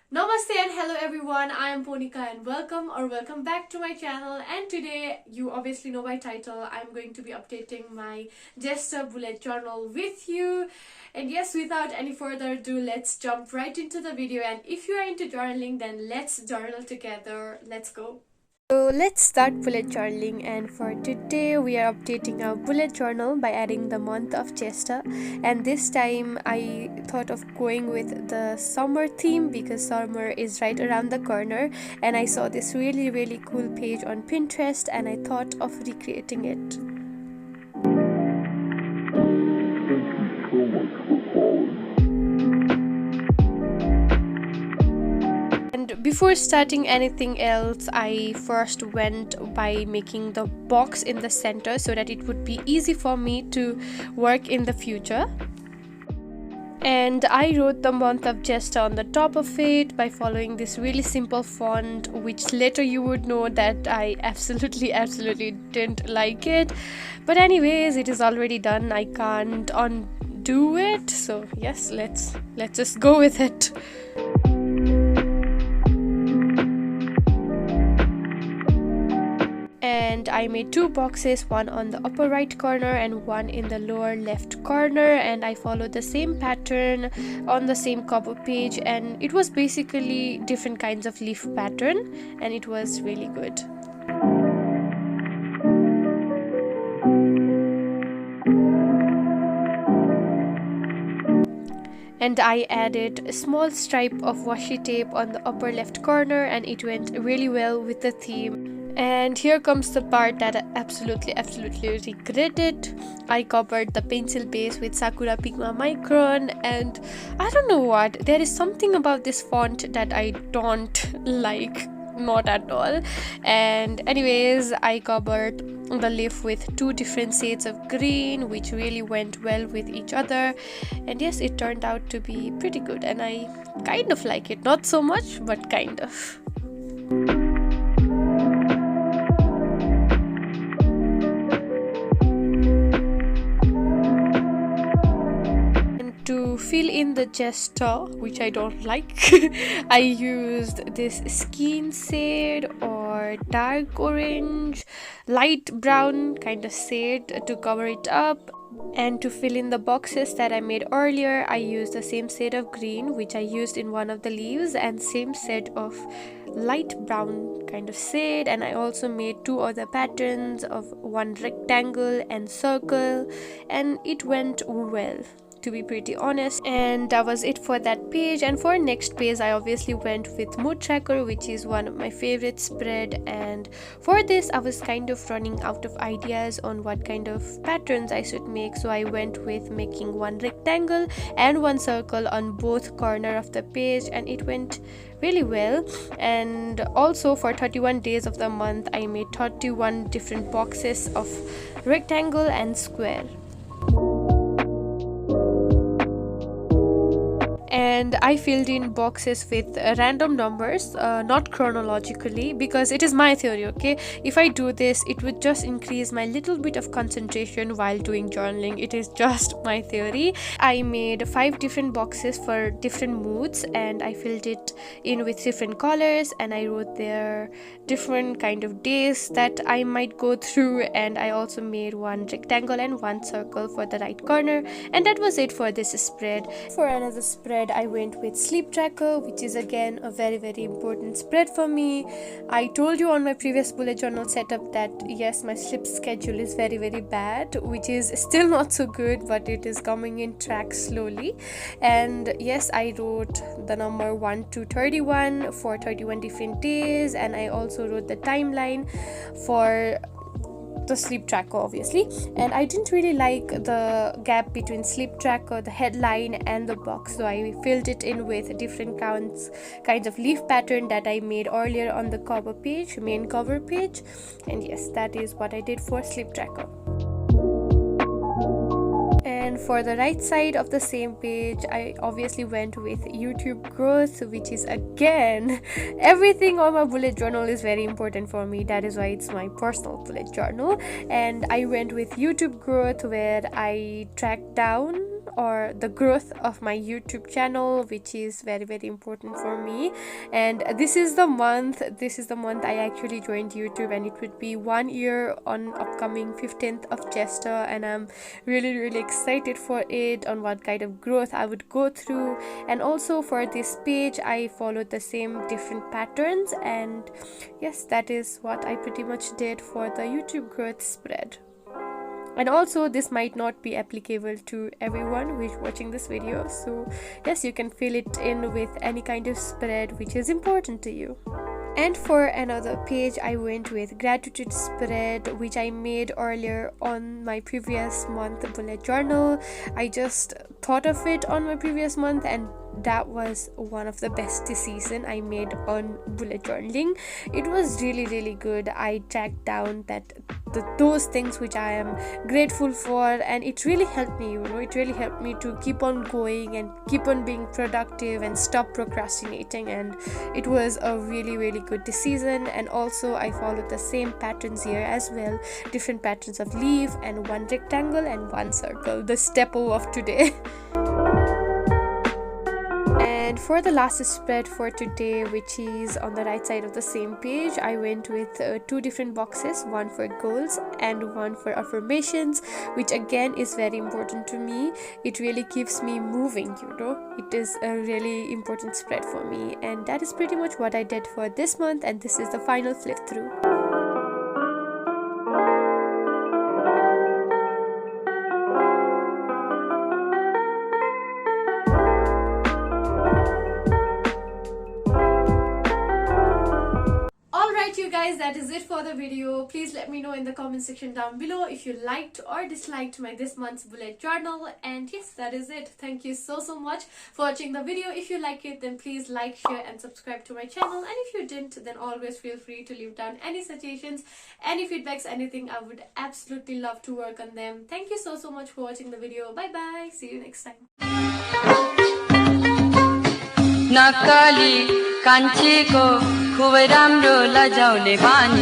Namaste and hello everyone, I am Ponika and welcome back to my channel. And today, you obviously know by title, I'm going to be updating my Jestha bullet journal with you. And yes, without any further ado, let's jump right into the video. And if you are into journaling, then let's journal together. Let's go. So let's start bullet journaling, and for today we are updating our bullet journal by adding the month of Jestha. And this time I thought of going with the summer theme because summer is right around the corner, and I saw this really cool page on Pinterest and I thought of recreating it. And before starting anything else, I first went by making the box in the center so that it would be easy for me to work in the future. And I wrote the month of Jestha on the top of it by following this really simple font, which later you would know that I absolutely didn't like it. But anyways, it is already done. I can't undo it. So yes, let's just go with it. And I made two boxes, one on the upper right corner and one in the lower left corner, and I followed the same pattern on the same cover page, and it was basically different kinds of leaf pattern, and it was really good. And I added a small stripe of washi tape on the upper left corner, and it went really well with the theme. And here comes the part that I absolutely regretted. I covered the pencil base with Sakura Pigma Micron, and I don't know what, there is something about this font that I don't like, not at all. And anyways, I covered the leaf with two different shades of green, which really went well with each other. And yes, it turned out to be pretty good, and I kind of like it, not so much, but kind of. To fill in the Jestha, which I don't like, I used this skin shade or dark orange, light brown kind of shade to cover it up. And to fill in the boxes that I made earlier, I used the same shade of green which I used in one of the leaves, and same shade of light brown kind of shade. And I also made two other patterns of one rectangle and circle, and it went well, to be pretty honest. And that was it for that page. And for next page, I obviously went with Mood Tracker, which is one of my favorite spread. And for this, I was kind of running out of ideas on what kind of patterns I should make, so I went with making one rectangle and one circle on both corner of the page, and it went really well. And also for 31 days of the month, I made 31 different boxes of rectangle and square. And I filled in boxes with random numbers, not chronologically, because it is my theory, okay? If I do this, it would just increase my little bit of concentration while doing journaling. It is just my theory. I made 5 different boxes for different moods, and I filled it in with different colors, and I wrote there different kind of days that I might go through. And I also made one rectangle and one circle for the right corner, and that was it for this spread. For another spread, I went with sleep tracker, which is again a very important spread for me. I told you on my previous bullet journal setup that yes, my sleep schedule is very bad, which is still not so good, but it is coming in track slowly. And yes, I wrote the number 1 to 31 for 31 different days, and I also wrote the timeline for the sleep tracker, obviously. And I didn't really like the gap between sleep tracker, the headline, and the box, so I filled it in with different kinds of leaf pattern that I made earlier on the cover page, main cover page. And yes, that is what I did for sleep tracker. And for the right side of the same page, I obviously went with YouTube growth, which is again, everything on my bullet journal is very important for me. That is why it's my personal bullet journal. And I went with YouTube growth, where I tracked down or the growth of my YouTube channel, which is very, very important for me. And this is the month I actually joined YouTube, and it would be 1 year on upcoming 15th of Jestha, and I'm really, really excited for it, on what kind of growth I would go through. And also for this page I followed the same different patterns, and yes, that is what I pretty much did for the YouTube growth spread. And also this might not be applicable to everyone who is watching this video, so yes, you can fill it in with any kind of spread which is important to you. And for another page I went with gratitude spread, which I made earlier on my previous month bullet journal. I just thought of it on my previous month, and that was one of the best this season I made on bullet journaling. It was really, really good. I tracked down those things which I am grateful for, and it really helped me, it really helped me to keep on going and keep on being productive and stop procrastinating. And it was a really, really good this season. And also I followed the same patterns here as well, different patterns of leaf and one rectangle and one circle, the staple of today. And for the last spread for today, which is on the right side of the same page, I went with 2 different boxes, one for goals and one for affirmations, which again is very important to me. It really keeps me moving, it is a really important spread for me. And that is pretty much what I did for this month, and this is the final flip through. You guys, that is it for the video. Please let me know in the comment section down below if you liked or disliked my this month's bullet journal. And yes, that is it. Thank you so much for watching the video. If you like it, then please like, share and subscribe to my channel. And if you didn't, then always feel free to leave down any suggestions, any feedbacks, anything. I would absolutely love to work on them. Thank you so much for watching the video. Bye bye, see you next time. नक्कली कान्छीको खुबै राम्रो लजाउने बानी